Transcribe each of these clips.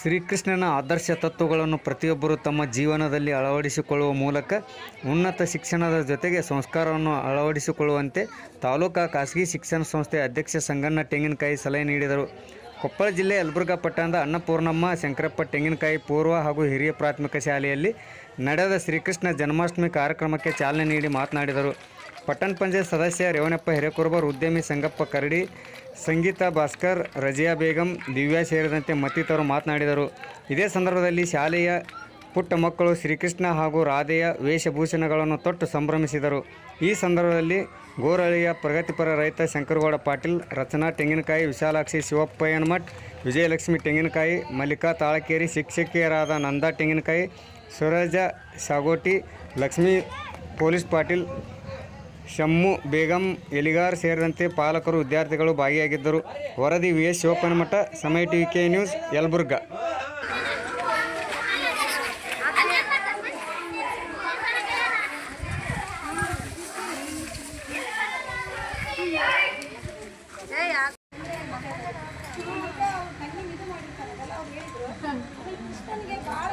ಶ್ರೀಕೃಷ್ಣನ ಆದರ್ಶ ತತ್ವಗಳನ್ನು ಪ್ರತಿಯೊಬ್ಬರು ತಮ್ಮ ಜೀವನದಲ್ಲಿ ಅಳವಡಿಸಿಕೊಳ್ಳುವ ಮೂಲಕ ಉನ್ನತ ಶಿಕ್ಷಣದ ಜೊತೆಗೆ ಸಂಸ್ಕಾರವನ್ನು ಅಳವಡಿಸಿಕೊಳ್ಳುವಂತೆ ತಾಲೂಕಾ ಖಾಸಗಿ ಶಿಕ್ಷಣ ಸಂಸ್ಥೆ ಅಧ್ಯಕ್ಷ ಸಂಗಣ್ಣ ತೆಂಗಿನಕಾಯಿ ಸಲಹೆ ನೀಡಿದರು. ಕೊಪ್ಪಳ ಜಿಲ್ಲೆ ಯಲಬುರ್ಗಾ ಪಟ್ಟಣದ ಅನ್ನಪೂರ್ಣಮ್ಮ ಶಂಕರಪ್ಪ ತೆಂಗಿನಕಾಯಿ ಪೂರ್ವ ಹಾಗೂ ಹಿರಿಯ ಪ್ರಾಥಮಿಕ ಶಾಲೆಯಲ್ಲಿ ನಡೆದ ಶ್ರೀಕೃಷ್ಣ ಜನ್ಮಾಷ್ಟಮಿ ಕಾರ್ಯಕ್ರಮಕ್ಕೆ ಚಾಲನೆ ನೀಡಿ ಮಾತನಾಡಿದರು. ಪಟ್ಟಣ ಪಂಚಾಯತ್ ಸದಸ್ಯ ರೇವಣಪ್ಪ ಹಿರೇಕುರುಬರ್, ಉದ್ಯಮಿ ಸಂಗಪ್ಪ ಕರಡಿ, ಸಂಗೀತಾ ಭಾಸ್ಕರ್, ರಜಿಯಾ ಬೇಗಂ, ದಿವ್ಯಾ ಸೇರಿದಂತೆ ಮತ್ತಿತರರು ಮಾತನಾಡಿದರು. ಇದೇ ಸಂದರ್ಭದಲ್ಲಿ ಶಾಲೆಯ ಪುಟ್ಟ ಮಕ್ಕಳು ಶ್ರೀಕೃಷ್ಣ ಹಾಗೂ ರಾಧೆಯ ವೇಷಭೂಷಣಗಳನ್ನು ತೊಟ್ಟು ಸಂಭ್ರಮಿಸಿದರು. ಈ ಸಂದರ್ಭದಲ್ಲಿ ಗೋರಳಿಯ ಪ್ರಗತಿಪರ ರೈತ ಶಂಕರಗೌಡ ಪಾಟೀಲ್, ರಚನಾ ತೆಂಗಿನಕಾಯಿ, ವಿಶಾಲಾಕ್ಷಿ ಶಿವಪ್ಪಯ್ಯನಮಠ್, ವಿಜಯಲಕ್ಷ್ಮಿ ತೆಂಗಿನಕಾಯಿ, ಮಲ್ಲಿಕಾ ತಾಳಕೇರಿ, ಶಿಕ್ಷಕಿಯರಾದ ನಂದಾ ತೆಂಗಿನಕಾಯಿ, ಸುರಜಾ ಸಾಗೋಟಿ, ಲಕ್ಷ್ಮೀ ಪೊಲೀಸ್ ಪಾಟೀಲ್, ಶಮ್ಮು ಬೇಗಂ, ಎಲಿಗಾರ್ ಸೇರಿದಂತೆ ಪಾಲಕರು, ವಿದ್ಯಾರ್ಥಿಗಳು ಭಾಗಿಯಾಗಿದ್ದರು. ವರದಿ ವಿ.ಎಸ್. ಶಿವಪ್ಪನಮಠ, ಸಮಯ ಟಿವಿ ನ್ಯೂಸ್, ಯಲಬುರ್ಗಾ. ಕೃಷ್ಣನಿಗೆ ಬಹಳ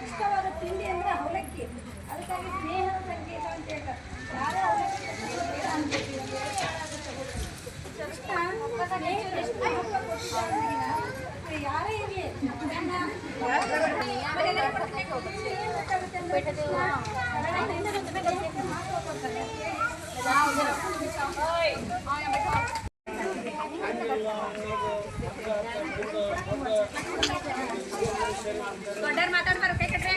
ಇಷ್ಟವಾದ ತಿಂಡಿ ಅಂದರೆ ಅವಲಕ್ಕಿ. ಅದಕ್ಕಾಗಿ ಸ್ನೇಹದ ಸಂಕೇತ ಅಂತ ಹೇಳ್ತಾರೆ. ಯಾರೇ ಅವಲಕ್ಕಿ ಯಾರೇ ಇರಲಿ ದೊಡ್ಡರು ಮಾತಾಡ್ತಾರೆ. ಕೈ ಕಟ್ರೆ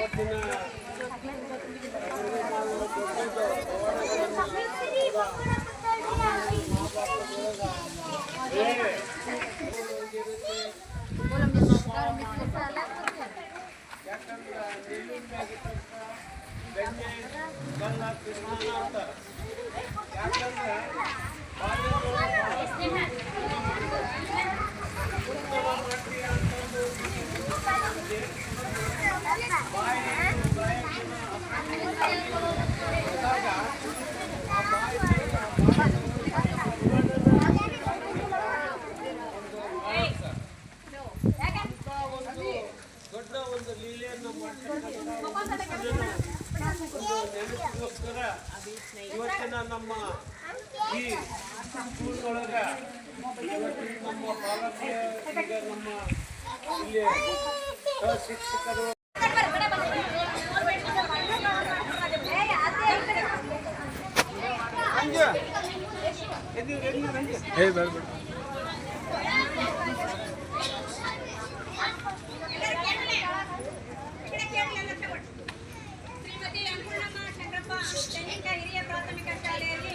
ದೊಡ್ಡ ಒಂದು ಲೀಲೆಯನ್ನು ನೆನಪಿಗೋಸ್ಕರ ಇವತ್ತಿನ ನಮ್ಮ ಈ ಸ್ಕೂಲ್ನೊಳಗ ನಮ್ಮ ಪಾಲಕರಿಗೆ ನಮ್ಮ ಇಲ್ಲಿ ಶಿಕ್ಷಕರು ಶ್ರೀಮತಿ ಅನ್ನಪೂರ್ಣಮ್ಮ ಶಂಕರಪ್ಪ ತೆಂಗಿನಕಾಯಿ ಹಿರಿಯ ಪ್ರಾಥಮಿಕ ಶಾಲೆಯಲ್ಲಿ